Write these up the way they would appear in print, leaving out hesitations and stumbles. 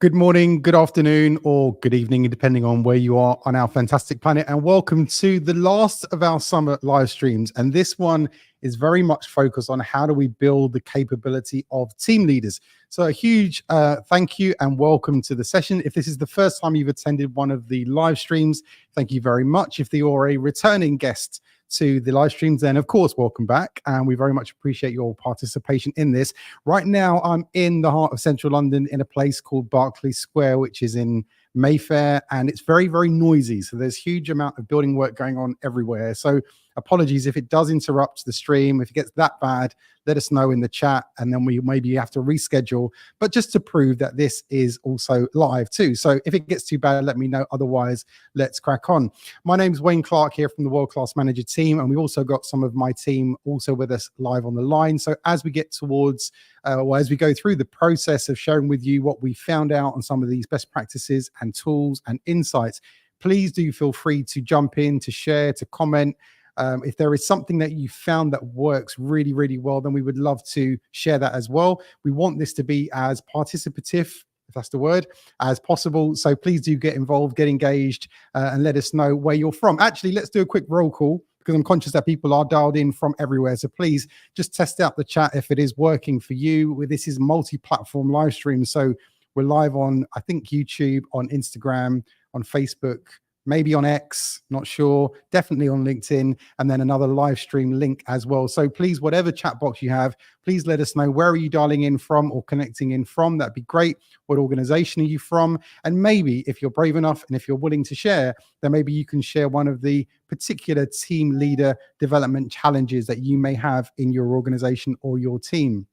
Good morning, good afternoon, or good evening, depending on where you are on our fantastic planet. And welcome to the last of our summer live streams. And this one is very much focused on how do we build the capability of team leaders. So a huge thank you and welcome to the session. If this is the first time you've attended one of the live streams, thank you very much. If you're a returning guest to the live streams, then of course, welcome back. And we very much appreciate your participation in this. Right now, I'm in the heart of central London in a place called Berkeley Square, which is in Mayfair, and it's very, very noisy. So there's huge amount of building work going on everywhere. So apologies if it does interrupt the stream. If it gets that bad, let us know in the chat, and then we maybe have to reschedule. But just to prove that this is also live too. So if it gets too bad, let me know. Otherwise, let's crack on. My name's Wayne Clark here from the World Class Manager team, and we've also got some of my team also with us live on the line. So as we get towards, as we go through the process of sharing with you what we found out on some of these best practices and tools and insights, please do feel free to jump in, to share, to comment. If there is something that you found that works really, really well, then we would love to share that as well. We want this to be as participative, if that's the word, as possible. So please do get involved, get engaged, and let us know where you're from. Actually, let's do a quick roll call, because I'm conscious that people are dialed in from everywhere. So please just test out the chat if it is working for you. This is multi-platform live stream. So we're live on, I think, YouTube, on Instagram, on Facebook, maybe on X, not sure, definitely on LinkedIn, and then another live stream link as well. So please, whatever chat box you have, please let us know where are you dialing in from or connecting in from. That'd be great. What organization are you from? And maybe if you're brave enough and if you're willing to share, then maybe you can share one of the particular team leader development challenges that you may have in your organization or your team.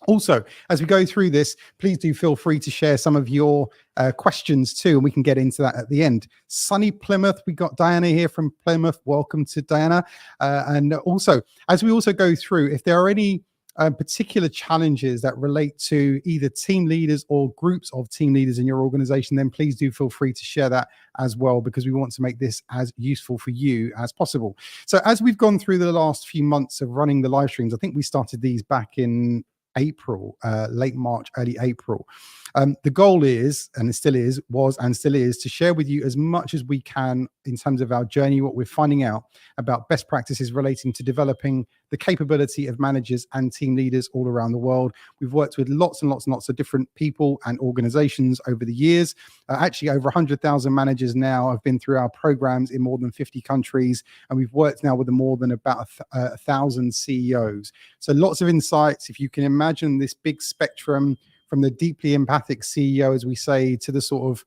Also, as we go through this, please do feel free to share some of your questions too, and we can get into that at the end. Sunny Plymouth, we got Diana here from Plymouth. Welcome to Diana. And also, as we also go through, if there are any particular challenges that relate to either team leaders or groups of team leaders in your organization, then please do feel free to share that as well, because we want to make this as useful for you as possible. So as we've gone through the last few months of running the live streams, I think we started these back in April, late March, early April. The goal is, and it still is, was and still is, to share with you as much as we can in terms of our journey, what we're finding out about best practices relating to developing the capability of managers and team leaders all around the world. We've worked with lots and lots and lots of different people and organizations over the years. Actually, over 100,000 managers now have been through our programs in more than 50 countries, and we've worked now with more than about 1,000 CEOs. So lots of insights. If you can imagine this big spectrum from the deeply empathic CEO, as we say, to the sort of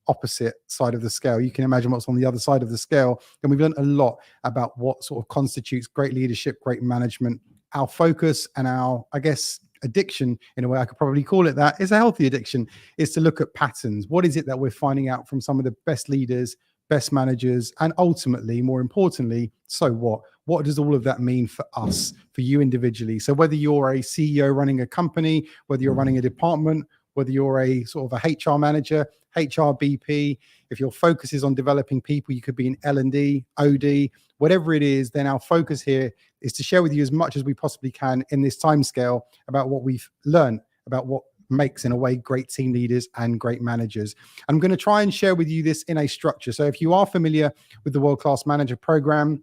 opposite side of the scale, you can imagine what's on the other side of the scale. And we've learned a lot about what sort of constitutes great leadership, great management. Our focus and our, I guess, addiction, in a way I could probably call it that, is a healthy addiction, is to look at patterns. What is it that we're finding out from some of the best leaders, best managers, and ultimately, more importantly, so what? What does all of that mean for us, for you individually? So whether you're a CEO running a company, whether you're running a department, whether you're a sort of a HR manager, HR BP, if your focus is on developing people, you could be an L&D, OD, whatever it is, then our focus here is to share with you as much as we possibly can in this time scale about what we've learned, about what makes, in a way, great team leaders and great managers. I'm going to try and share with you this in a structure. So if you are familiar with the World Class Manager program,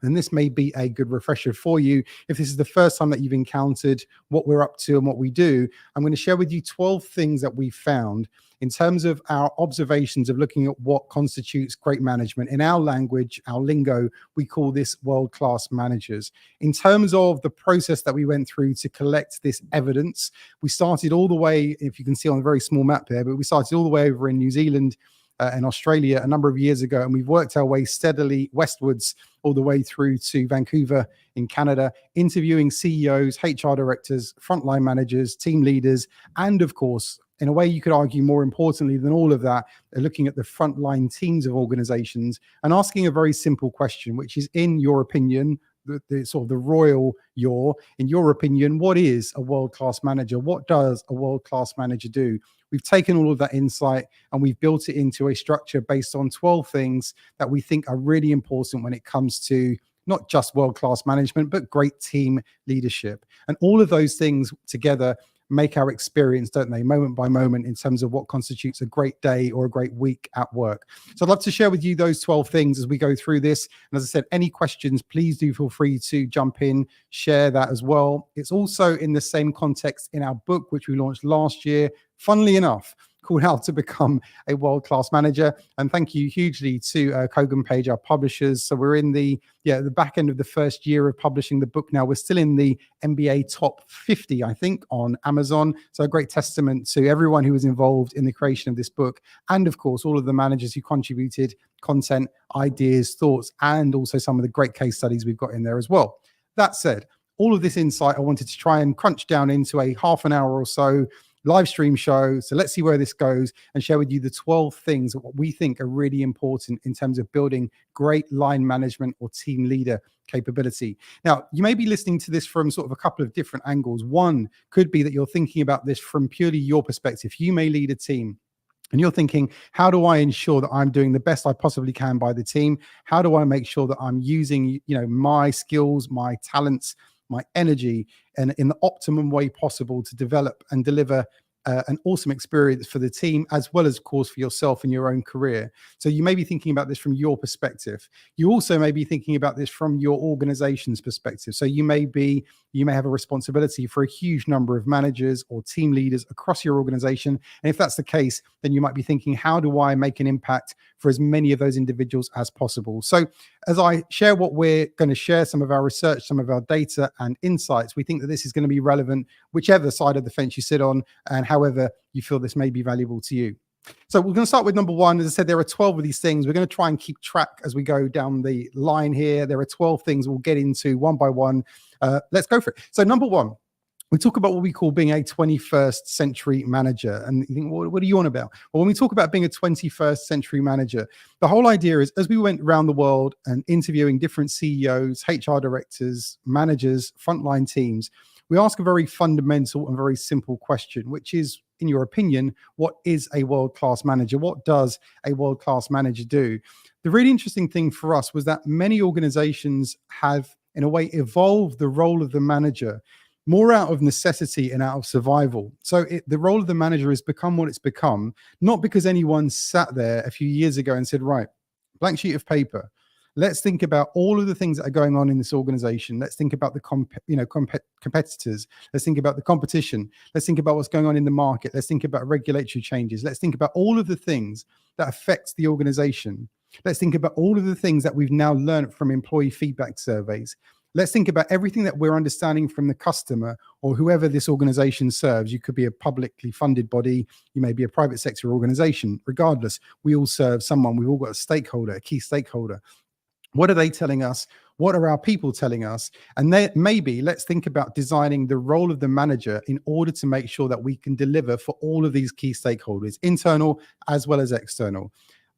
then this may be a good refresher for you. If this is the first time that you've encountered what we're up to and what we do, I'm going to share with you 12 things that we found in terms of our observations of looking at what constitutes great management. In our language, our lingo, we call this world-class managers. In terms of the process that we went through to collect this evidence, we started all the way, if you can see on a very small map there, but we started all the way over in New Zealand and Australia a number of years ago, and we've worked our way steadily westwards all the way through to Vancouver in Canada, interviewing CEOs, HR directors, frontline managers, team leaders, and of course, in a way you could argue more importantly than all of that, looking at the frontline teams of organizations and asking a very simple question, which is, in your opinion, the sort of the royal in your opinion, what is a world-class manager? What does a world-class manager do? We've taken all of that insight and we've built it into a structure based on 12 things that we think are really important when it comes to not just world-class management, but great team leadership. And all of those things together make our experience, don't they, moment by moment, in terms of what constitutes a great day or a great week at work. So I'd love to share with you those 12 things as we go through this. And as I said, any questions, please do feel free to jump in, share that as well. It's also in the same context in our book, which we launched last year, funnily enough, called How to Become a World-Class Manager. And thank you hugely to Kogan Page, our publishers. So we're in the back end of the first year of publishing the book now. We're still in the MBA top 50, I think, on Amazon. So a great testament to everyone who was involved in the creation of this book. And of course, all of the managers who contributed content, ideas, thoughts, and also some of the great case studies we've got in there as well. That said, all of this insight I wanted to try and crunch down into a half an hour or so live stream show. So let's see where this goes and share with you the 12 things that we think are really important in terms of building great line management or team leader capability. Now, you may be listening to this from sort of a couple of different angles. One could be that you're thinking about this from purely your perspective. You may lead a team and you're thinking, how do I ensure that I'm doing the best I possibly can by the team? How do I make sure that I'm using, my skills, my talents, my energy, and in the optimum way possible to develop and deliver an awesome experience for the team, as well as, of course, for yourself in your own career. So you may be thinking about this from your perspective. You also may be thinking about this from your organization's perspective. So you may have a responsibility for a huge number of managers or team leaders across your organization. And if that's the case, then you might be thinking, how do I make an impact for as many of those individuals as possible? So as I share what we're going to share, some of our research, some of our data and insights, we think that this is going to be relevant whichever side of the fence you sit on, and however you feel this may be valuable to you. So we're going to start with number one. As I said, there are 12 of these things. We're going to try and keep track as we go down the line here. There are 12 things we'll get into one by one. Let's go for it. So number one, we talk about what we call being a 21st century manager. And you think, well, what are you on about? Well, when we talk about being a 21st century manager, the whole idea is, as we went around the world and interviewing different CEOs, HR directors, managers, frontline teams, we ask a very fundamental and very simple question, which is, in your opinion, what is a world-class manager? What does a world-class manager do? The really interesting thing for us was that many organizations have, in a way, evolved the role of the manager more out of necessity and out of survival. So the role of the manager has become what it's become, not because anyone sat there a few years ago and said, right, blank sheet of paper, let's think about all of the things that are going on in this organization. Let's think about the competitors. Let's think about the competition. Let's think about what's going on in the market. Let's think about regulatory changes. Let's think about all of the things that affect the organization. Let's think about all of the things that we've now learned from employee feedback surveys. Let's think about everything that we're understanding from the customer or whoever this organization serves. You could be a publicly funded body. You may be a private sector organization. Regardless, we all serve someone. We've all got a stakeholder, a key stakeholder. What are they telling us? What are our people telling us? And then maybe let's think about designing the role of the manager in order to make sure that we can deliver for all of these key stakeholders, internal as well as external.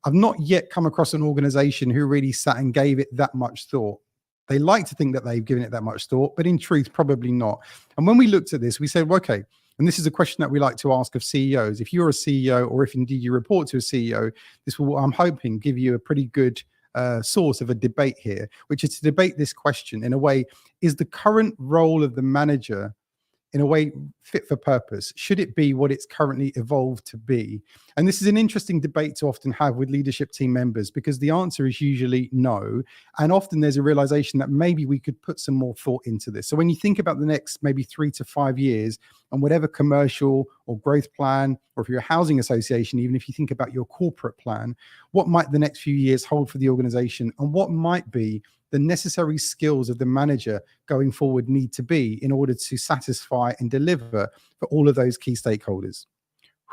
I've not yet come across an organization who really sat and gave it that much thought. They like to think that they've given it that much thought, but in truth, probably not. And when we looked at this, we said, well, okay, and this is a question that we like to ask of CEOs. If you're a CEO, or if indeed you report to a CEO, this will, I'm hoping, give you a pretty good source of a debate here, which is to debate this question in a way: is the current role of the manager in a way fit for purpose? Should it be what it's currently evolved to be? And this is an interesting debate to often have with leadership team members, because the answer is usually no. And often there's a realization that maybe we could put some more thought into this. So when you think about the next maybe 3 to 5 years and whatever commercial or growth plan, or if you're a housing association, even if you think about your corporate plan, what might the next few years hold for the organization, and what might be the necessary skills of the manager going forward need to be in order to satisfy and deliver for all of those key stakeholders.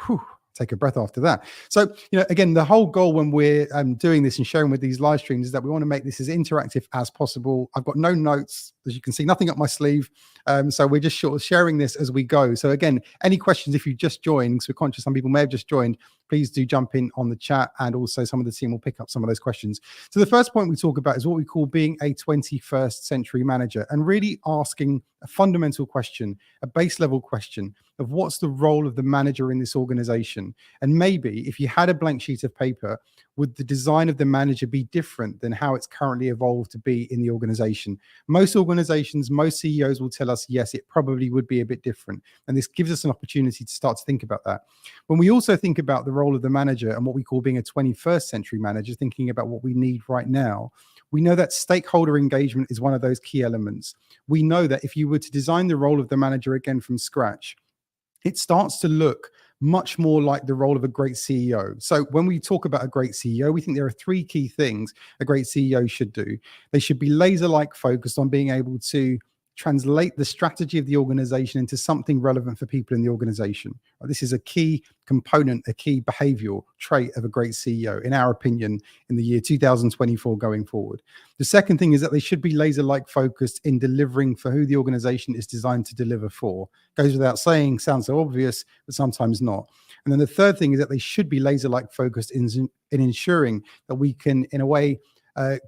Whew, take a breath after that. So, again, the whole goal when we're doing this and sharing with these live streams is that we want to make this as interactive as possible. I've got no notes, as you can see, nothing up my sleeve. So we're just sort of sharing this as we go. So again, any questions, if you just joined, because we're conscious some people may have just joined, please do jump in on the chat, and also some of the team will pick up some of those questions. So the first point we talk about is what we call being a 21st century manager, and really asking a fundamental question, a base level question of what's the role of the manager in this organization. And maybe if you had a blank sheet of paper, would the design of the manager be different than how it's currently evolved to be in the organization? Most organizations, most CEOs will tell us, yes, it probably would be a bit different. And this gives us an opportunity to start to think about that. When we also think about the role of the manager and what we call being a 21st century manager, thinking about what we need right now, we know that stakeholder engagement is one of those key elements. We know that if you were to design the role of the manager again from scratch, it starts to look much more like the role of a great CEO. So when we talk about a great CEO, we think there are three key things a great CEO should do. They should be laser-like focused on being able to translate the strategy of the organization into something relevant for people in the organization. This is a key component, a key behavioral trait of a great CEO, in our opinion, in the year 2024 going forward. The second thing is that they should be laser-like focused in delivering for who the organization is designed to deliver for. Goes without saying, sounds so obvious, but sometimes not. And then the third thing is that they should be laser-like focused in ensuring that we can, in a way,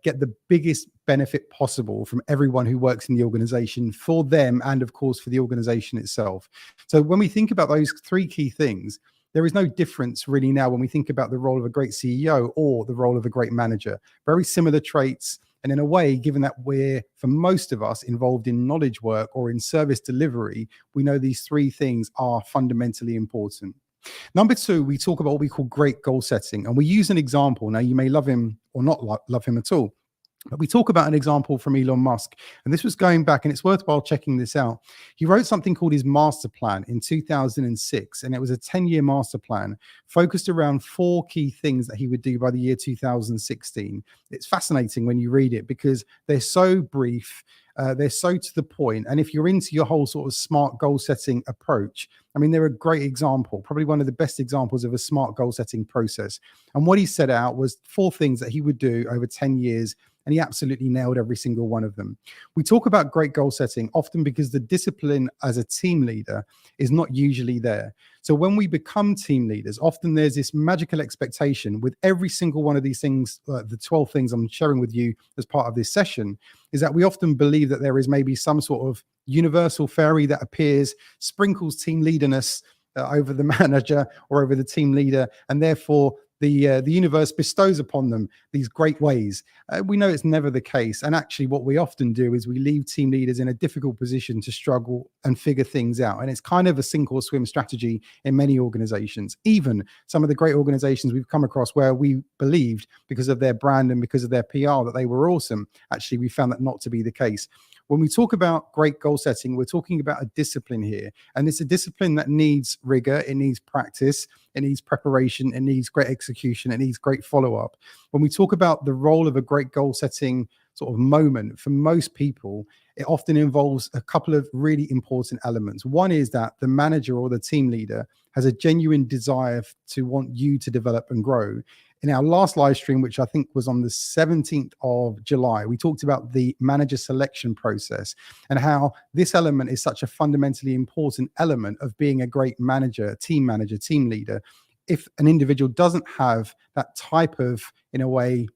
get the biggest benefit possible from everyone who works in the organization for them and, of course, for the organization itself. So when we think about those three key things, there is no difference really now when we think about the role of a great CEO or the role of a great manager. Very similar traits. And in a way, given that we're, for most of us, involved in knowledge work or in service delivery, we know these three things are fundamentally important. Number two, we talk about what we call great goal setting, and we use an example. Now, you may love him or not love him at all, but we talk about an example from Elon Musk, and this was going back, and it's worthwhile checking this out. He wrote something called his master plan in 2006, and it was a 10-year master plan focused around four key things that he would do by the year 2016. It's fascinating when you read it because they're so brief, they're so to the point, and if you're into your whole sort of smart goal setting approach, I mean, they're a great example, probably one of the best examples of a smart goal setting process. And what he set out was four things that he would do over 10 years, and he absolutely nailed every single one of them. We talk about great goal setting often because the discipline as a team leader is not usually there. So when we become team leaders, often there's this magical expectation with every single one of these things, the 12 things I'm sharing with you as part of this session, is that we often believe that there is maybe some sort of universal fairy that appears, sprinkles team leaderness over the manager or over the team leader, and therefore the universe bestows upon them these great ways. We know it's never the case. And actually what we often do is we leave team leaders in a difficult position to struggle and figure things out. And it's kind of a sink or swim strategy in many organizations, even some of the great organizations we've come across where we believed because of their brand and because of their PR that they were awesome. Actually, we found that not to be the case. When we talk about great goal setting, we're talking about a discipline here. And it's a discipline that needs rigor, it needs practice, it needs preparation, it needs great execution, it needs great follow-up. When we talk about the role of a great goal setting sort of moment, for most people, it often involves a couple of really important elements. One is that the manager or the team leader has a genuine desire to want you to develop and grow. In our last live stream, which I think was on the 17th of July, we talked about the manager selection process and how this element is such a fundamentally important element of being a great manager, team leader. If an individual doesn't have that type of, in a way,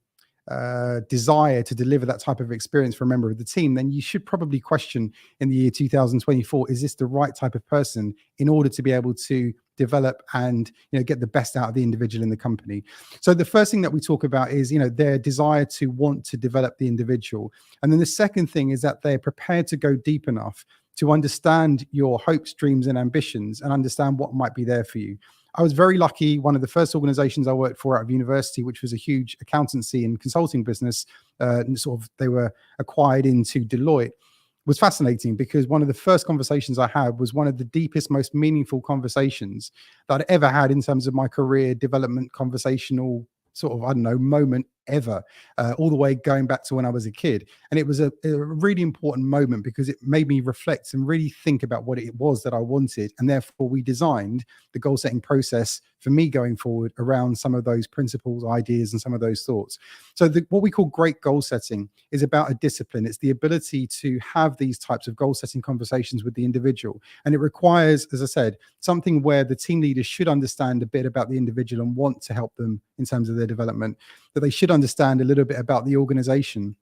desire to deliver that type of experience for a member of the team, then you should probably question in the year 2024, is this the right type of person in order to be able to develop and get the best out of the individual in the company? So the first thing that we talk about is their desire to want to develop the individual. And then the second thing is that they're prepared to go deep enough to understand your hopes, dreams, and ambitions and understand what might be there for you. I was very lucky. One of the first organizations I worked for out of university, which was a huge accountancy and consulting business, they were acquired into Deloitte, was fascinating because one of the first conversations I had was one of the deepest, most meaningful conversations that I'd ever had in terms of my career development, conversational moment ever, all the way going back to when I was a kid. And it was a really important moment because it made me reflect and really think about what it was that I wanted. And therefore we designed the goal setting process for me going forward around some of those principles, ideas, and some of those thoughts. So what we call great goal setting is about a discipline. It's the ability to have these types of goal setting conversations with the individual. And it requires, as I said, something where the team leaders should understand a bit about the individual and want to help them in terms of their development, that they should understand a little bit about the organization,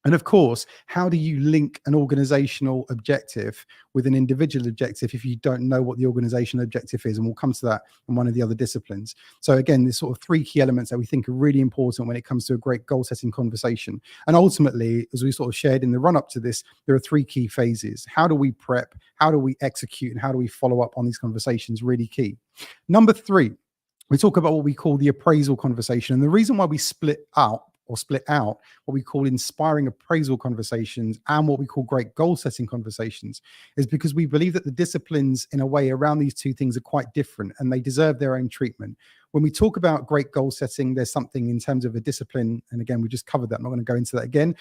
And of course, how do you link an organizational objective with an individual objective if you don't know what the organizational objective is? And we'll come to that in one of the other disciplines. So again, there's sort of three key elements that we think are really important when it comes to a great goal setting conversation. And ultimately, as we sort of shared in the run up to this, there are three key phases. How do we prep? How do we execute? And how do we follow up on these conversations? Really key. Number three, we talk about what we call the appraisal conversation. And the reason why we split out what we call inspiring appraisal conversations and what we call great goal setting conversations is because we believe that the disciplines in a way around these two things are quite different and they deserve their own treatment. When we talk about great goal setting, there's something in terms of a discipline. And again, we just covered that. I'm not going to go into that again,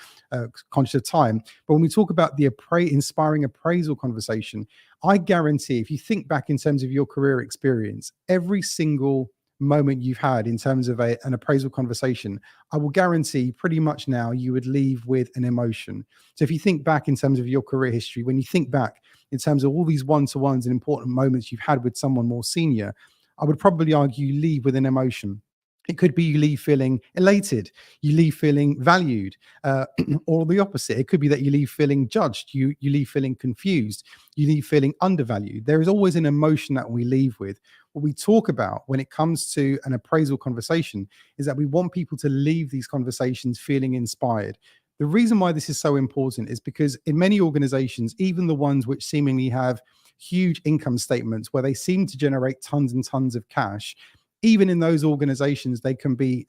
conscious of time. But when we talk about the inspiring appraisal conversation, I guarantee if you think back in terms of your career experience, every single moment you've had in terms of an appraisal conversation, I will guarantee pretty much now you would leave with an emotion. So if you think back in terms of your career history, when you think back in terms of all these one-to-ones and important moments you've had with someone more senior, I would probably argue you leave with an emotion. It could be you leave feeling elated, you leave feeling valued, or the opposite. It could be that you leave feeling judged, you leave feeling confused, you leave feeling undervalued. There is always an emotion that we leave with. What we talk about when it comes to an appraisal conversation is that we want people to leave these conversations feeling inspired. The reason why this is so important is because in many organizations, even the ones which seemingly have huge income statements where they seem to generate tons and tons of cash, even in those organizations, there can be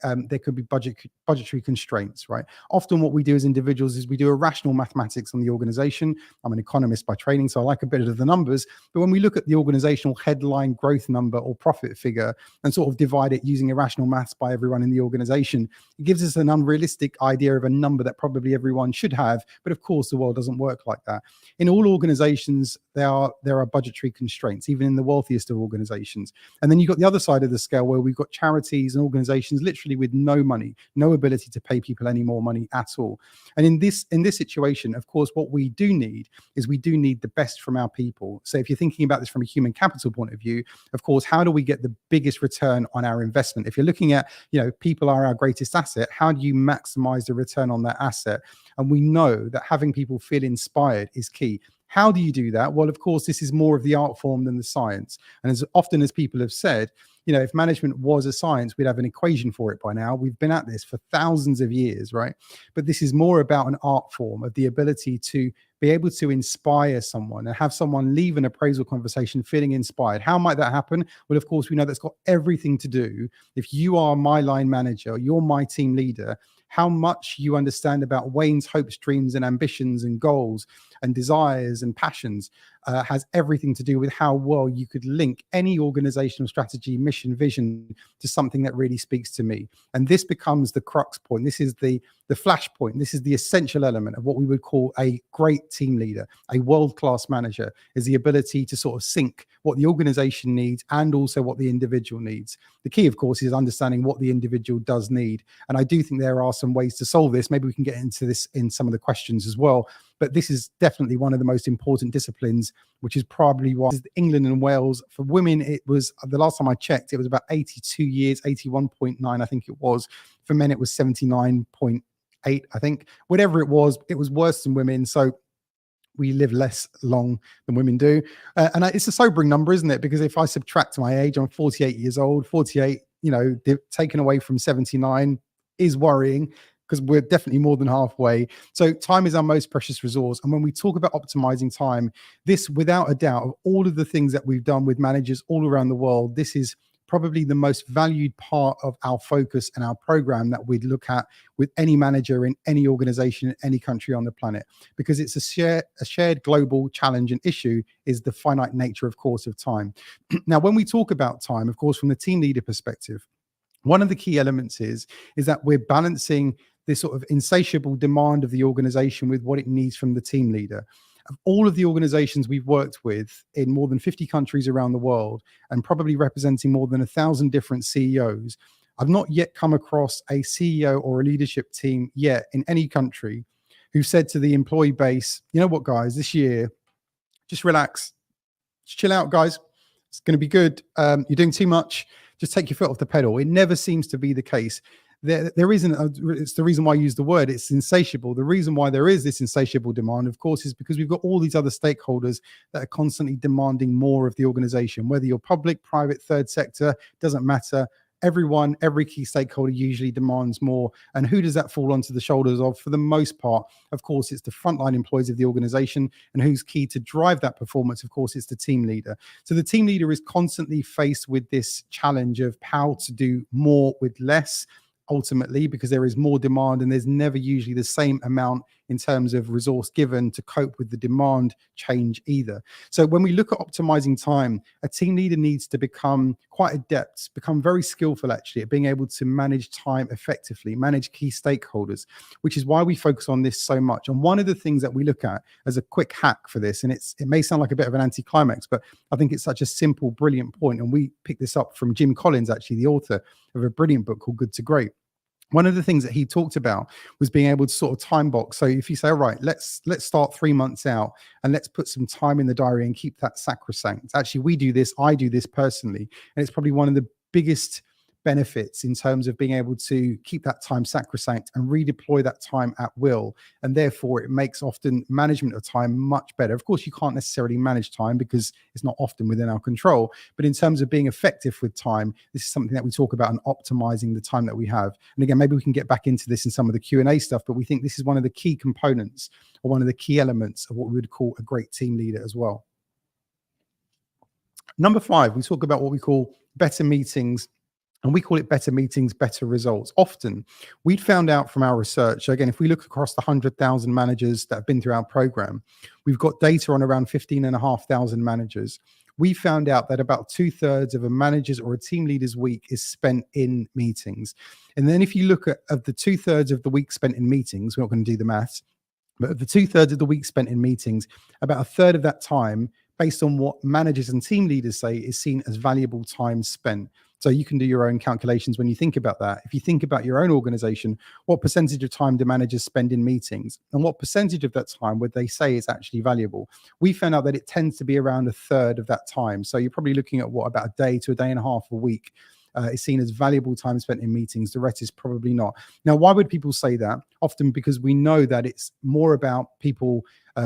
budgetary constraints, right? Often what we do as individuals is we do irrational mathematics on the organization. I'm an economist by training, so I like a bit of the numbers. But when we look at the organizational headline growth number or profit figure and sort of divide it using irrational maths by everyone in the organization, it gives us an unrealistic idea of a number that probably everyone should have. But of course, the world doesn't work like that. In all organizations, there are budgetary constraints, even in the wealthiest of organizations. And then you've got the other side of the scale where we've got charities and organizations literally with no money, no ability to pay people any more money at all. And in this situation, of course, what we do need is we do need the best from our people. So if you're thinking about this from a human capital point of view, of course, how do we get the biggest return on our investment? If you're looking at, people are our greatest asset, how do you maximize the return on that asset? And we know that having people feel inspired is key. How do you do that? Well, of course, this is more of the art form than the science. And as often as people have said, if management was a science, we'd have an equation for it by now. We've been at this for thousands of years, right? But this is more about an art form of the ability to be able to inspire someone and have someone leave an appraisal conversation feeling inspired. How might that happen? Well, of course, we know that's got everything to do. If you are my line manager, you're my team leader, how much you understand about Wayne's hopes, dreams, and ambitions and goals and desires and passions has everything to do with how well you could link any organizational strategy, mission, vision to something that really speaks to me. And this becomes the crux point. This is the flash point. This is the essential element of what we would call a great team leader, a world-class manager, is the ability to sort of sync what the organization needs and also what the individual needs. The key, of course, is understanding what the individual does need. And I do think there are some ways to solve this. Maybe we can get into this in some of the questions as well. But this is definitely one of the most important disciplines, which is probably why England and Wales, for women, it was, the last time I checked, it was about 82 years, 81.9, I think it was. For men, it was 79.8, I think. Whatever it was worse than women. So we live less long than women do. And it's a sobering number, isn't it? Because if I subtract my age, I'm 48 years old. 48, taken away from 79 is worrying, because we're definitely more than halfway. So time is our most precious resource. And when we talk about optimizing time, this, without a doubt, of all of the things that we've done with managers all around the world, this is probably the most valued part of our focus and our program that we'd look at with any manager in any organization in any country on the planet, because it's a shared global challenge and issue is the finite nature, of course, of time. Now, when we talk about time, of course, from the team leader perspective, one of the key elements is that we're balancing this sort of insatiable demand of the organization with what it needs from the team leader. Of all of the organizations we've worked with in more than 50 countries around the world and probably representing more than 1,000 different CEOs, I've not yet come across a CEO or a leadership team yet in any country who said to the employee base, you know what, guys, this year, just relax, just chill out, guys. It's going to be good. You're doing too much. Just take your foot off the pedal. It never seems to be the case. there isn't it's the reason why I use the word, it's insatiable. The reason why there is this insatiable demand, of course, is because we've got all these other stakeholders that are constantly demanding more of the organization, whether you're public, private, third sector, doesn't matter. Every key stakeholder usually demands more. And who does that fall onto the shoulders of? For the most part, of course, it's the frontline employees of the organization. And who's key to drive that performance? Of course, it's the team leader. So the team leader is constantly faced with this challenge of how to do more with less, ultimately, because there is more demand and there's never usually the same amount in terms of resource given to cope with the demand change either. So when we look at optimizing time, a team leader needs to become quite adept, become very skillful actually at being able to manage time effectively, manage key stakeholders, which is why we focus on this so much. And one of the things that we look at as a quick hack for this, and it may sound like a bit of an anticlimax, but I think it's such a simple, brilliant point. And we picked this up from Jim Collins, actually, the author of a brilliant book called Good to Great. One of the things that he talked about was being able to sort of time box. So if you say, all right, let's start 3 months out and let's put some time in the diary and keep that sacrosanct. Actually, we do this. I do this personally. And it's probably one of the biggest benefits in terms of being able to keep that time sacrosanct and redeploy that time at will. And therefore, it makes often management of time much better. Of course, you can't necessarily manage time because it's not often within our control. But in terms of being effective with time, this is something that we talk about and optimizing the time that we have. And again, maybe we can get back into this in some of the Q&A stuff, but we think this is one of the key components or one of the key elements of what we would call a great team leader as well. Number 5, we talk about what we call better meetings. And we call it better meetings, better results. Often, we found out from our research, so again, if we look across the 100,000 managers that have been through our program, we've got data on around 15,500 managers. We found out that about 2/3 of a manager's or a team leader's week is spent in meetings. And then if you look at of the 2/3 of the week spent in meetings, we're not going to do the maths, but of the 2/3 of the week spent in meetings, about 1/3 of that time, based on what managers and team leaders say, is seen as valuable time spent. So you can do your own calculations when you think about that. If you think about your own organization, what percentage of time do managers spend in meetings? And what percentage of that time would they say is actually valuable? We found out that it tends to be around 1/3 of that time. So you're probably looking at about a day to a day and a half a week. Is seen as valuable time spent in meetings. The rest is probably not. Now, why would people say that? Often because we know that it's more about people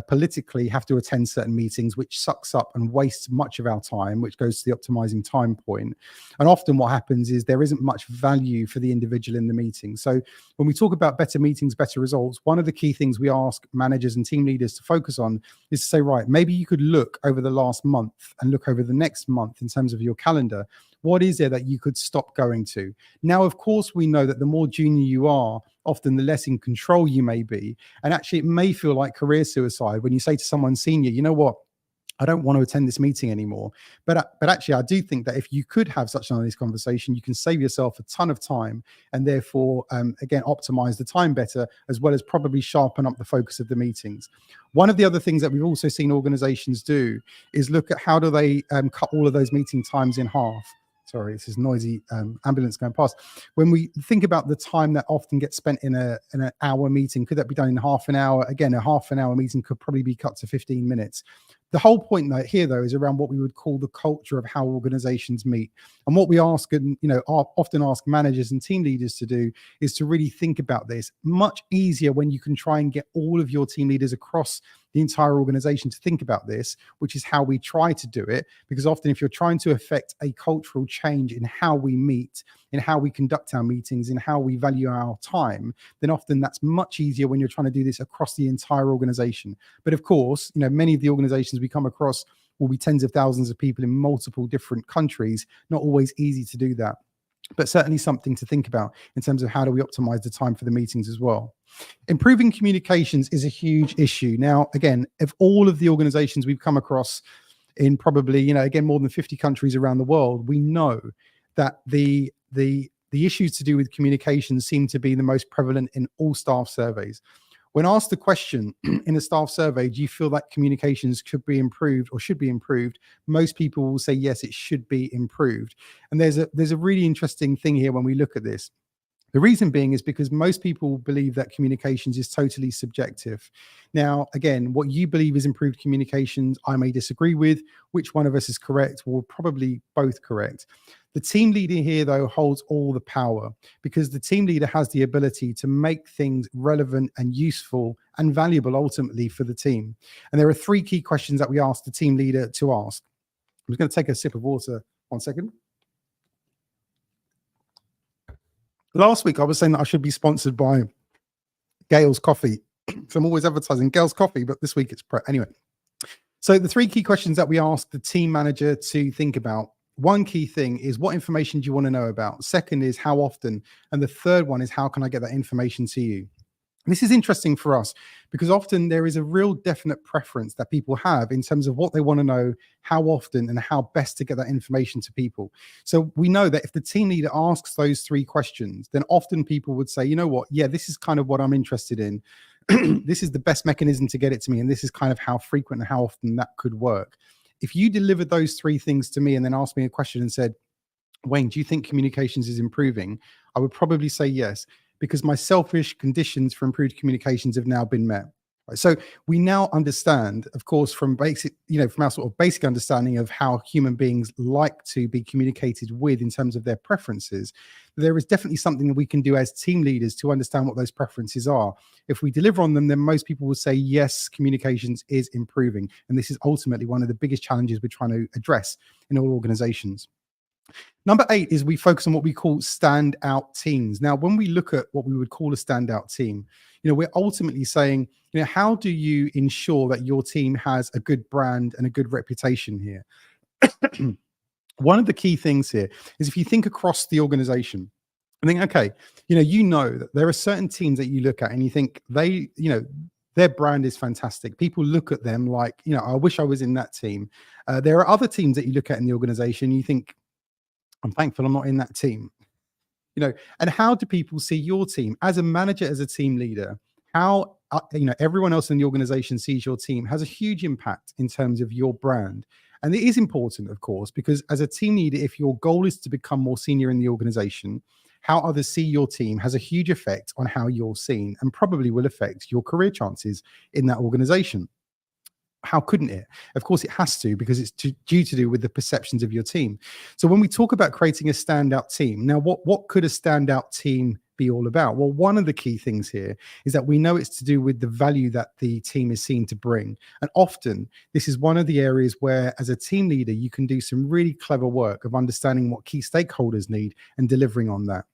politically have to attend certain meetings, which sucks up and wastes much of our time, which goes to the optimizing time point. And often what happens is there isn't much value for the individual in the meeting. So when we talk about better meetings, better results, one of the key things we ask managers and team leaders to focus on is to say, right, maybe you could look over the last month and look over the next month in terms of your calendar. What is there that you could stop going to? Now, of course, we know that the more junior you are, often the less in control you may be. And actually, it may feel like career suicide when you say to someone senior, you know what? I don't want to attend this meeting anymore. But actually, I do think that if you could have such an honest conversation, you can save yourself a ton of time and therefore, again, optimize the time better, as well as probably sharpen up the focus of the meetings. One of the other things that we've also seen organizations do is look at how do they cut all of those meeting times in half. Sorry, this is noisy ambulance going past. When we think about the time that often gets spent in an hour meeting, could that be done in half an hour? Again, a half an hour meeting could probably be cut to 15 minutes. The whole point here, though, is around what we would call the culture of how organizations meet. And what we ask and often ask managers and team leaders to do is to really think about this. Much easier when you can try and get all of your team leaders across the entire organization to think about this, which is how we try to do it. Because often if you're trying to affect a cultural change in how we meet, in how we conduct our meetings, in how we value our time, then often that's much easier when you're trying to do this across the entire organization. But of course, many of the organizations we come across will be tens of thousands of people in multiple different countries. Not always easy to do that, but certainly something to think about in terms of how do we optimize the time for the meetings as well. Improving communications is a huge issue. Now, again, of all of the organizations we've come across in probably, again, more than 50 countries around the world, we know that the issues to do with communications seem to be the most prevalent in all staff surveys. When asked the question in a staff survey, do you feel that communications could be improved or should be improved? Most people will say, yes, it should be improved. And there's a really interesting thing here when we look at this. The reason being is because most people believe that communications is totally subjective. Now, again, what you believe is improved communications, I may disagree with. Which one of us is correct? Well, probably both correct. The team leader here, though, holds all the power because the team leader has the ability to make things relevant and useful and valuable ultimately for the team. And there are three key questions that we ask the team leader to ask. I'm just going to take a sip of water. 1 second. Last week, I was saying that I should be sponsored by Gale's Coffee. So I'm always advertising Gale's Coffee, but this week it's anyway. So the three key questions that we ask the team manager to think about. One key thing is, what information do you want to know about? Second is, how often? And the third one is, how can I get that information to you? This is interesting for us because often there is a real definite preference that people have in terms of what they want to know, how often, and how best to get that information to people. So we know that if the team leader asks those three questions, then often people would say, you know what, yeah, this is kind of what I'm interested in. This is the best mechanism to get it to me. And this is kind of how frequent and how often that could work. If you delivered those three things to me and then asked me a question and said, Wayne, do you think communications is improving? I would probably say yes, because my selfish conditions for improved communications have now been met. So we now understand, of course, from basic, from our sort of basic understanding of how human beings like to be communicated with in terms of their preferences, there is definitely something that we can do as team leaders to understand what those preferences are. If we deliver on them, then most people will say, yes, communications is improving. And this is ultimately one of the biggest challenges we're trying to address in all organizations. Number 8 is we focus on what we call standout teams. Now, when we look at what we would call a standout team, we're ultimately saying, how do you ensure that your team has a good brand and a good reputation here? One of the key things here is, if you think across the organization and think, okay, that there are certain teams that you look at and you think their brand is fantastic. People look at them like, I wish I was in that team. There are other teams that you look at in the organization, you think, I'm thankful I'm not in that team. And how do people see your team as a manager, as a team leader? How everyone else in the organization sees your team has a huge impact in terms of your brand. And it is important, of course, because as a team leader, if your goal is to become more senior in the organization, how others see your team has a huge effect on how you're seen, and probably will affect your career chances in that organization. How couldn't it? Of course it has to, because it's due to do with the perceptions of your team. So when we talk about creating a standout team, now what could a standout team be all about? Well, one of the key things here is that we know it's to do with the value that the team is seen to bring. And often this is one of the areas where, as a team leader, you can do some really clever work of understanding what key stakeholders need and delivering on that.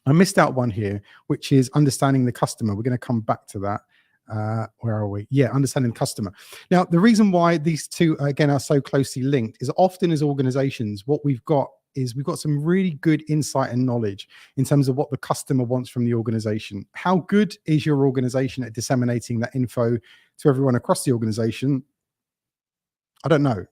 I missed out one here, which is understanding the customer. We're going to come back to that. Where are we? Yeah, understanding the customer. Now, the reason why these two, again, are so closely linked is often as organizations, what we've got some really good insight and knowledge in terms of what the customer wants from the organization. How good is your organization at disseminating that info to everyone across the organization? I don't know.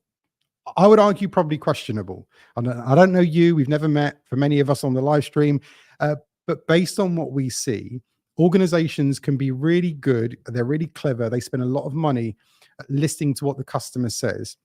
I would argue probably questionable. I don't know you. We've never met, for many of us on the live stream. But based on what we see, organizations can be really good. They're really clever. They spend a lot of money listening to what the customer says.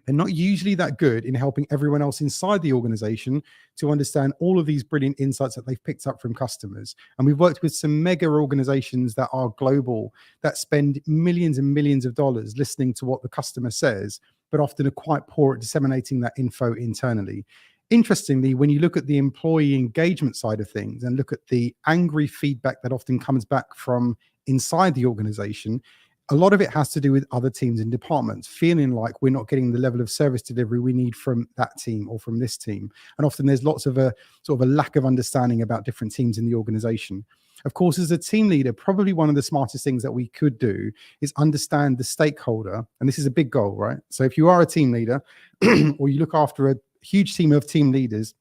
They're not usually that good in helping everyone else inside the organization to understand all of these brilliant insights that they've picked up from customers. And we've worked with some mega organizations that are global, that spend millions and millions of dollars listening to what the customer says, but often are quite poor at disseminating that info internally. Interestingly, when you look at the employee engagement side of things and look at the angry feedback that often comes back from inside the organization, a lot of it has to do with other teams and departments feeling like we're not getting the level of service delivery we need from that team or from this team. And often there's lots of a sort of a lack of understanding about different teams in the organization. Of course, as a team leader, probably one of the smartest things that we could do is understand the stakeholder. And this is a big goal, right? So if you are a team leader or you look after a huge team of team leaders,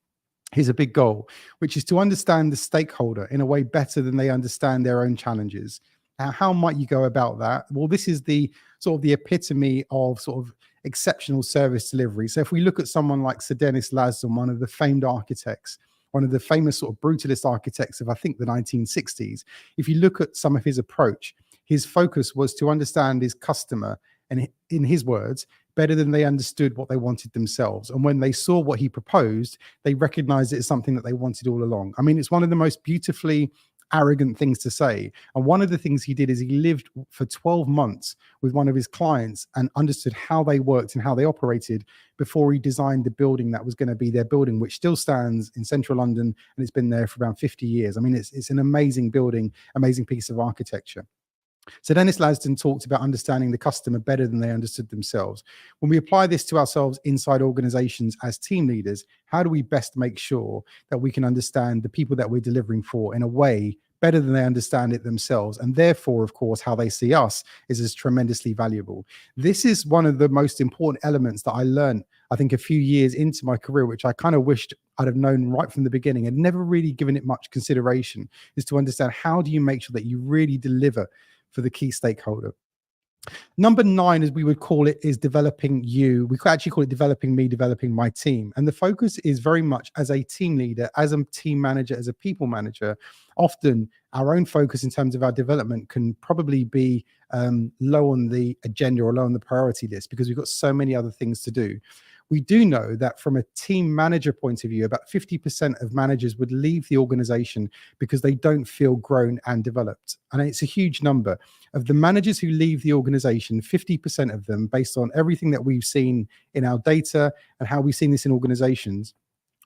here's a big goal, which is to understand the stakeholder in a way better than they understand their own challenges. Now, how might you go about that? Well, this is the sort of the epitome of sort of exceptional service delivery. So if we look at someone like Sir Dennis Lasdun, one of the famed architects, one of the famous sort of brutalist architects of, I think, the 1960s, if you look at some of his approach, his focus was to understand his customer and, in his words, better than they understood what they wanted themselves. And when they saw what he proposed, they recognized it as something that they wanted all along. I mean, it's one of the most beautifully arrogant things to say. And one of the things he did is he lived for 12 months with one of his clients and understood how they worked and how they operated before he designed the building that was going to be their building, which still stands in central London, and it's been there for around 50 years. I mean, it's an amazing building, amazing piece of architecture. So Dennis Lasdun talked about understanding the customer better than they understood themselves. When we apply this to ourselves inside organizations as team leaders, how do we best make sure that we can understand the people that we're delivering for in a way better than they understand it themselves? And therefore, of course, how they see us is as tremendously valuable. This is one of the most important elements that I learned, I think, a few years into my career, which I kind of wished I'd have known right from the beginning and never really given it much consideration, is to understand how do you make sure that you really deliver for the key stakeholder. Number 9, as we would call it, is developing you. We could actually call it developing me, developing my team. And the focus is very much as a team leader, as a team manager, as a people manager. Often our own focus in terms of our development can probably be low on the agenda or low on the priority list because we've got so many other things to do. We do know that from a team manager point of view, about 50% of managers would leave the organization because they don't feel grown and developed. And it's a huge number. Of the managers who leave the organization, 50% of them, based on everything that we've seen in our data and how we've seen this in organizations,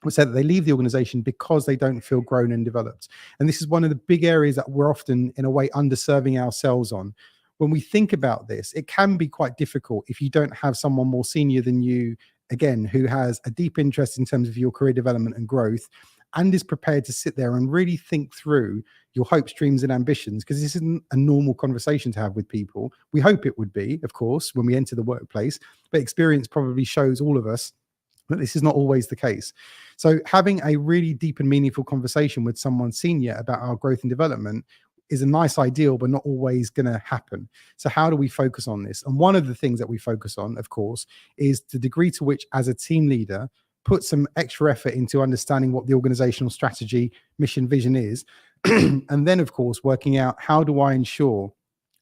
would say that they leave the organization because they don't feel grown and developed. And this is one of the big areas that we're often, in a way, underserving ourselves on. When we think about this, it can be quite difficult if you don't have someone more senior than you, again, who has a deep interest in terms of your career development and growth and is prepared to sit there and really think through your hopes, dreams, and ambitions, because this isn't a normal conversation to have with people. We hope it would be, of course, when we enter the workplace, but experience probably shows all of us that this is not always the case. So having a really deep and meaningful conversation with someone senior about our growth and development is a nice ideal, but not always going to happen. So how do we focus on this? And one of the things that we focus on, of course, is the degree to which, as a team leader, put some extra effort into understanding what the organizational strategy, mission, vision is. And then, of course, working out how do I ensure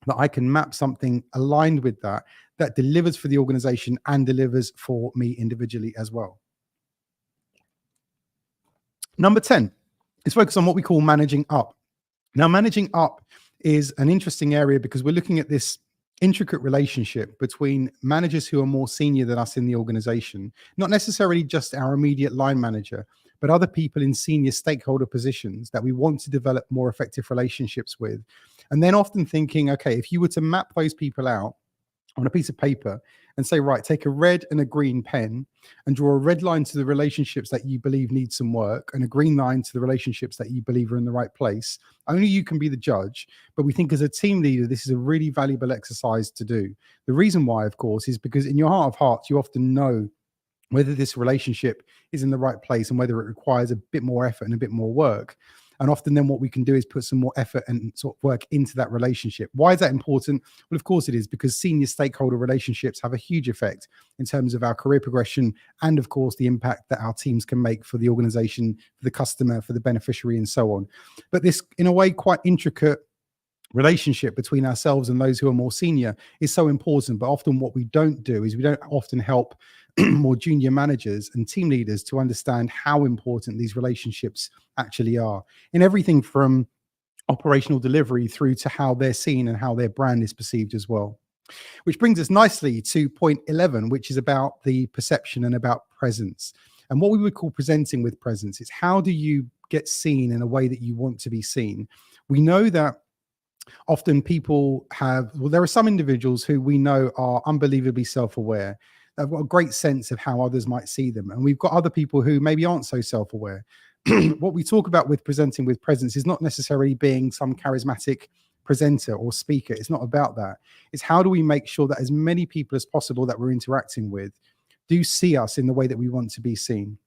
that I can map something aligned with that, that delivers for the organization and delivers for me individually as well. Number 10 is focus on what we call managing up. Now, managing up is an interesting area because we're looking at this intricate relationship between managers who are more senior than us in the organization, not necessarily just our immediate line manager, but other people in senior stakeholder positions that we want to develop more effective relationships with. And then often thinking, okay, if you were to map those people out on a piece of paper and say, right, take a red and a green pen and draw a red line to the relationships that you believe need some work and a green line to the relationships that you believe are in the right place. Only you can be the judge. But we think as a team leader, this is a really valuable exercise to do. The reason why, of course, is because in your heart of hearts, you often know whether this relationship is in the right place and whether it requires a bit more effort and a bit more work. And often then what we can do is put some more effort and sort of work into that relationship. Why is that important? Well, of course it is, because senior stakeholder relationships have a huge effect in terms of our career progression and, of course, the impact that our teams can make for the organization, for the customer, for the beneficiary, and so on. But this, in a way, quite intricate relationship between ourselves and those who are more senior is so important. But often what we don't do is we don't often help more junior managers and team leaders to understand how important these relationships actually are in everything from operational delivery through to how they're seen and how their brand is perceived as well. Which brings us nicely to point 11, which is about the perception and about presence. And what we would call presenting with presence is how do you get seen in a way that you want to be seen? We know that often people have, well, there are some individuals who we know are unbelievably self-aware. They've got a great sense of how others might see them. And we've got other people who maybe aren't so self-aware. What we talk about with presenting with presence is not necessarily being some charismatic presenter or speaker. It's not about that. It's how do we make sure that as many people as possible that we're interacting with do see us in the way that we want to be seen.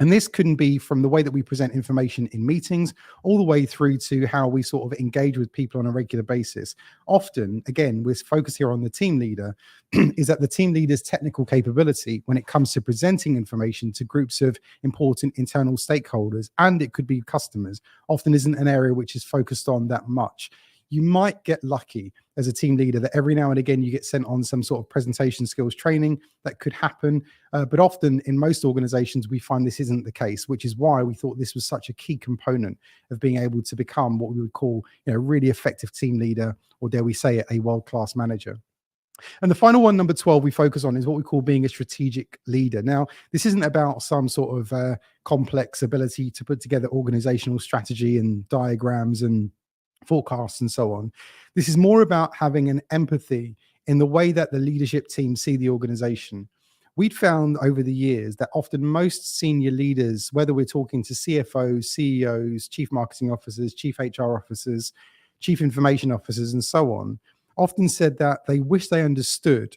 And this can be from the way that we present information in meetings all the way through to how we sort of engage with people on a regular basis. Often, again, we're focused here on the team leader, is that the team leader's technical capability when it comes to presenting information to groups of important internal stakeholders, and it could be customers, often isn't an area which is focused on that much. You might get lucky as a team leader that every now and again you get sent on some sort of presentation skills training. That could happen. But often in most organizations, we find this isn't the case, which is why we thought this was such a key component of being able to become what we would call, a really effective team leader, or dare we say it, a world-class manager. And the final one, number 12, we focus on is what we call being a strategic leader. Now, this isn't about some sort of complex ability to put together organizational strategy and diagrams and forecasts and so on. This is more about having an empathy in the way that the leadership team see the organization. We'd found over the years that often most senior leaders, whether we're talking to CFOs, CEOs, chief marketing officers, chief HR officers, chief information officers, and so on, often said that they wish they understood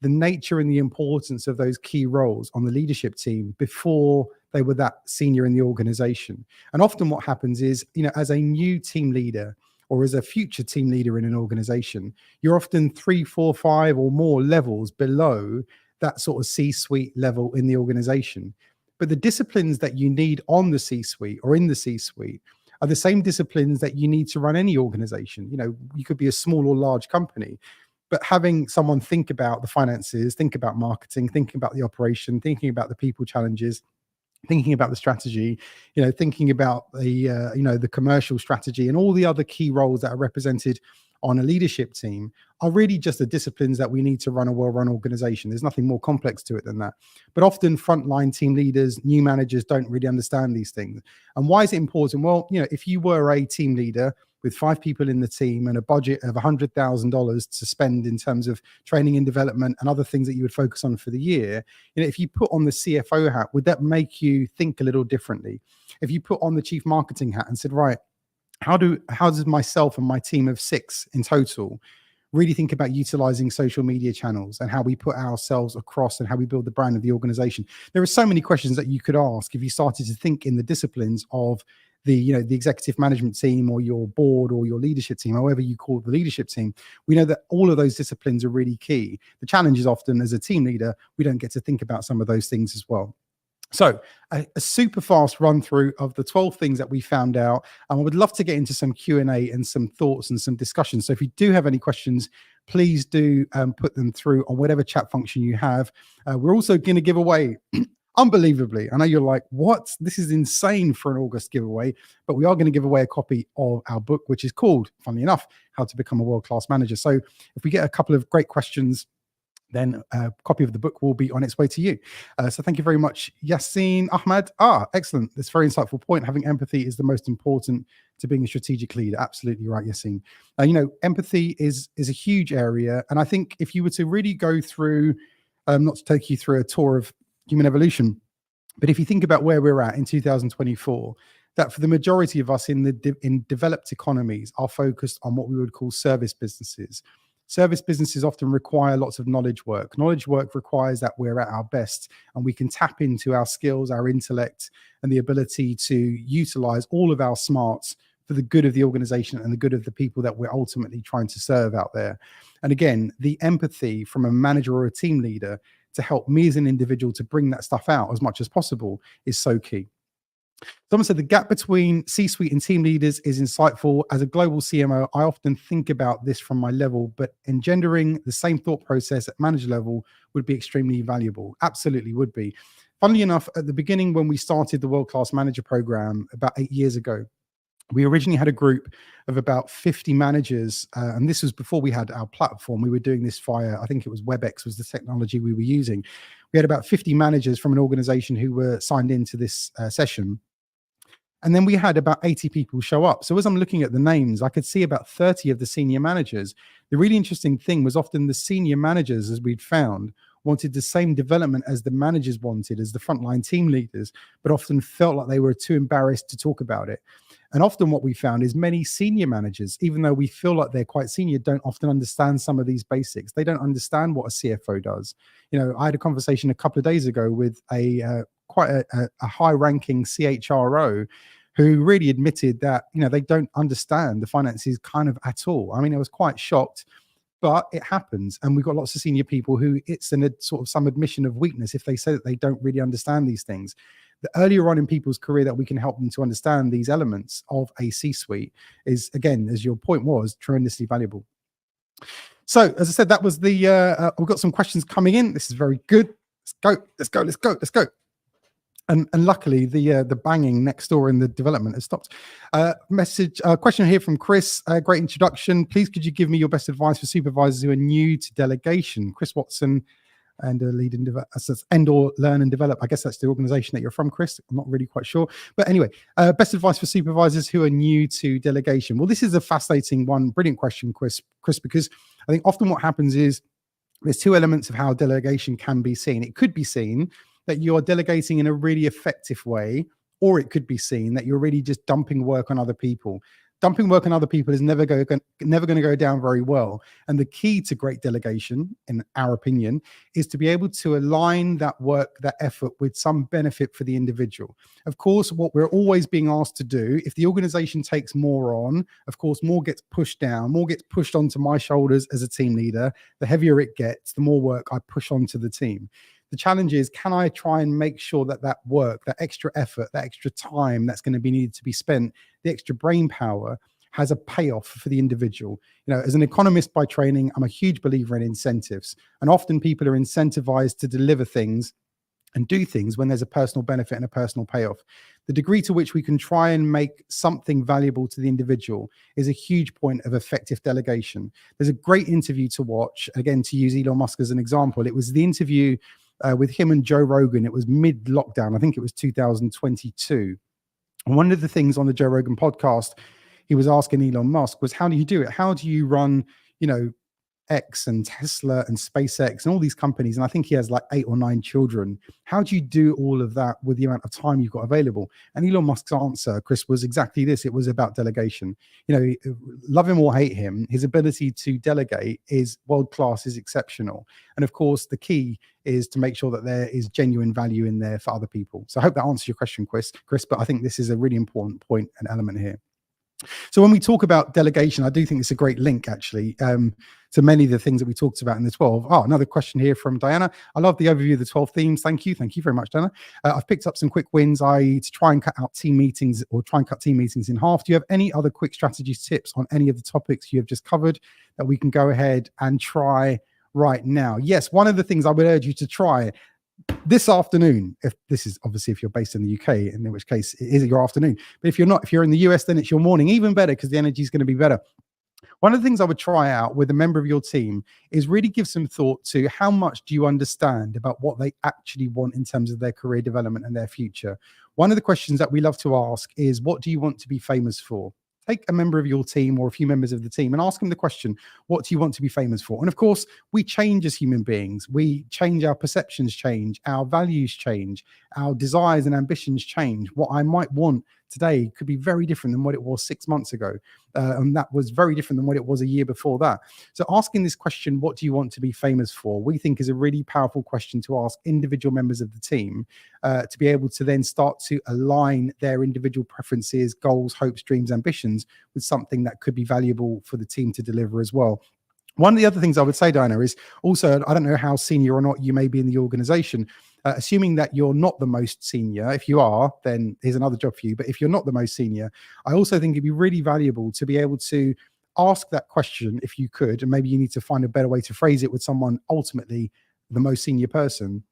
the nature and the importance of those key roles on the leadership team before they were that senior in the organization. And often what happens is, as a new team leader or as a future team leader in an organization, you're often 3, 4, 5 or more levels below that sort of C-suite level in the organization. But the disciplines that you need on the C-suite or in the C-suite are the same disciplines that you need to run any organization. You could be a small or large company, but having someone think about the finances, think about marketing, thinking about the operation, thinking about the people challenges, thinking about the strategy, thinking about the commercial strategy and all the other key roles that are represented on a leadership team are really just the disciplines that we need to run a well-run organization. There's nothing more complex to it than that. But often frontline team leaders, new managers don't really understand these things. And why is it important? Well, if you were a team leader with 5 people in the team and a budget of $100,000 to spend in terms of training and development and other things that you would focus on for the year, if you put on the CFO hat, would that make you think a little differently? If you put on the chief marketing hat and said, right, how does myself and my team of 6 in total really think about utilizing social media channels and how we put ourselves across and how we build the brand of the organization? There are so many questions that you could ask if you started to think in the disciplines of the executive management team or your board or your leadership team, however you call the leadership team. We know that all of those disciplines are really key. The challenge is often as a team leader, we don't get to think about some of those things as well. So a super fast run through of the 12 things that we found out. And I would love to get into some Q&A and some thoughts and some discussions. So if you do have any questions, please do put them through on whatever chat function you have. We're also going to give away, unbelievably, I know you're like, what? This is insane for an August giveaway, but we are going to give away a copy of our book, which is called, funnily enough, How to Become a World-Class Manager. So if we get a couple of great questions, then a copy of the book will be on its way to you. So thank you very much, Yassine Ahmad. Excellent. That's a very insightful point. Having empathy is the most important to being a strategic leader. Absolutely right, Yassine. Empathy is a huge area. And I think if you were to really go through, not to take you through a tour of human evolution, but if you think about where we're at in 2024, that for the majority of us in developed economies are focused on what we would call service businesses. Service businesses often require lots of knowledge work. Knowledge work requires that we're at our best and we can tap into our skills, our intellect, and the ability to utilize all of our smarts for the good of the organization and the good of the people that we're ultimately trying to serve out there. And again, the empathy from a manager or a team leader to help me as an individual to bring that stuff out as much as possible is so key. Someone said the gap between C-suite and team leaders is insightful. As a global CMO, I often think about this from my level, but engendering the same thought process at manager level would be extremely valuable. Absolutely would be. Funnily enough, at the beginning when we started the World Class Manager program about 8 years ago, we originally had a group of about 50 managers, and this was before we had our platform. We were doing this via, I think it was WebEx was the technology we were using. We had about 50 managers from an organization who were signed into this session. And then we had about 80 people show up. So as I'm looking at the names, I could see about 30 of the senior managers. The really interesting thing was often the senior managers, as we'd found, wanted the same development as the managers wanted, as the frontline team leaders, but often felt like they were too embarrassed to talk about it. And often what we found is many senior managers, even though we feel like they're quite senior, don't often understand some of these basics. They don't understand what a CFO does. I had a conversation a couple of days ago with quite a high-ranking CHRO who really admitted that, they don't understand the finances kind of at all. I mean, I was quite shocked, but it happens. And we've got lots of senior people who it's in a sort of some admission of weakness if they say that they don't really understand these things. the earlier on in people's career that we can help them to understand these elements of a C-suite is, again, as your point was, tremendously valuable. So, as I said, that was the, we've got some questions coming in. This is very good. Let's go. And luckily, the banging next door in the development has stopped. Question here from Chris. Great introduction. Please, could you give me your best advice for supervisors who are new to delegation? Chris Watson, and lead and develop, and/or learn and develop. I guess that's the organization that you're from, Chris. I'm not really quite sure. But anyway, best advice for supervisors who are new to delegation. Well, this is a fascinating one. Brilliant question, Chris, because I think often what happens is there's two elements of how delegation can be seen. It could be seen that you're delegating in a really effective way, or it could be seen that you're really just dumping work on other people. Dumping work on other people is never going to go down very well. And the key to great delegation, in our opinion, is to be able to align that work, that effort with some benefit for the individual. Of course, what we're always being asked to do, if the organization takes more on, of course, more gets pushed down, more gets pushed onto my shoulders as a team leader. The heavier it gets, the more work I push onto the team. The challenge is, can I try and make sure that that work, that extra effort, that extra time that's going to be needed to be spent, the extra brain power, has a payoff for the individual? You know, as an economist by training, I'm a huge believer in incentives. And often people are incentivized to deliver things and do things when there's a personal benefit and a personal payoff. The degree to which we can try and make something valuable to the individual is a huge point of effective delegation. There's a great interview to watch, again, to use Elon Musk as an example. It was the interview with him and Joe Rogan. It was mid-lockdown. I think it was 2022. And one of the things on the Joe Rogan podcast, he was asking Elon Musk was, how do you do it? How do you run, X and Tesla and SpaceX and all these companies? And I think he has like 8 or 9 children. How do you do all of that with the amount of time you've got available? And Elon Musk's answer, Chris, was exactly this. It was about delegation. Love him or hate him, his ability to delegate is world-class, is exceptional. And of course, the key is to make sure that there is genuine value in there for other people. So I hope that answers your question, Chris, but I think this is a really important point and element here. So when we talk about delegation, I do think it's a great link, actually, to many of the things that we talked about in the 12. Another question here from Diana. I love the overview of the 12 themes. Thank you very much, Diana. I've picked up some quick wins, i.e. to try and cut team meetings in half. Do you have any other quick strategies, tips on any of the topics you have just covered that we can go ahead and try right now? Yes, one of the things I would urge you to try this afternoon, if you're based in the UK, in which case it is your afternoon. But if you're not, if you're in the US, then it's your morning, even better, because the energy is going to be better. One of the things I would try out with a member of your team is really give some thought to how much do you understand about what they actually want in terms of their career development and their future. One of the questions that we love to ask is, what do you want to be famous for? Take a member of your team or a few members of the team and ask them the question, what do you want to be famous for? And of course, we change as human beings. We change, our perceptions change, our values change, our desires and ambitions change. What I might want today could be very different than what it was 6 months ago. And that was very different than what it was a year before that. So asking this question, what do you want to be famous for, we think is a really powerful question to ask individual members of the team to be able to then start to align their individual preferences, goals, hopes, dreams, ambitions with something that could be valuable for the team to deliver as well. One of the other things I would say, Diana, is also, I don't know how senior or not you may be in the organization, assuming that you're not the most senior. If you are, then here's another job for you. But if you're not the most senior, I also think it'd be really valuable to be able to ask that question if you could, and maybe you need to find a better way to phrase it with someone ultimately the most senior person.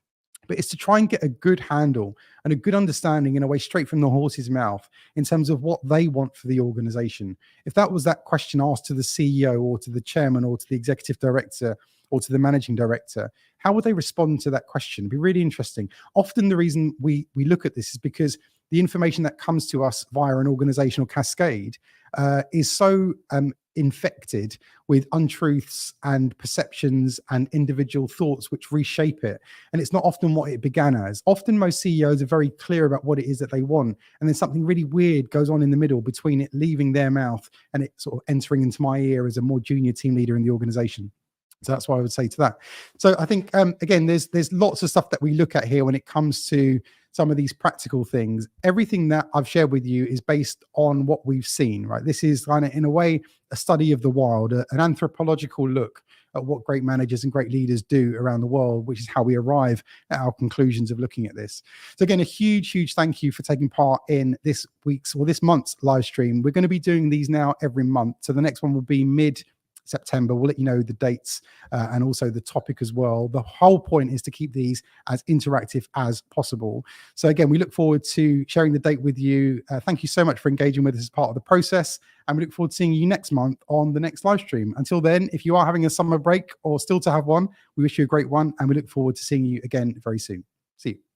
But it's to try and get a good handle and a good understanding in a way straight from the horse's mouth in terms of what they want for the organization. If that was that question asked to the CEO or to the chairman or to the executive director or to the managing director, how would they respond to that question? It'd be really interesting. Often the reason we look at this is because the information that comes to us via an organizational cascade is so infected with untruths and perceptions and individual thoughts which reshape it. And it's not often what it began as. Often most CEOs are very clear about what it is that they want. And then something really weird goes on in the middle between it leaving their mouth and it sort of entering into my ear as a more junior team leader in the organization. So that's what I would say to that. So I think, again, there's lots of stuff that we look at here when it comes to some of these practical things. Everything that I've shared with you is based on what we've seen, right? This is kind of, in a way, a study of the wild, an anthropological look at what great managers and great leaders do around the world, which is how we arrive at our conclusions of looking at this. So again, a huge thank you for taking part in this month's live stream. We're going to be doing these now every month. So the next one will be mid-September. We'll let you know the dates and also the topic as well. The whole point is to keep these as interactive as possible. So again, we look forward to sharing the date with you. Thank you so much for engaging with us as part of the process. And we look forward to seeing you next month on the next live stream. Until then, if you are having a summer break or still to have one, we wish you a great one. And we look forward to seeing you again very soon. See you.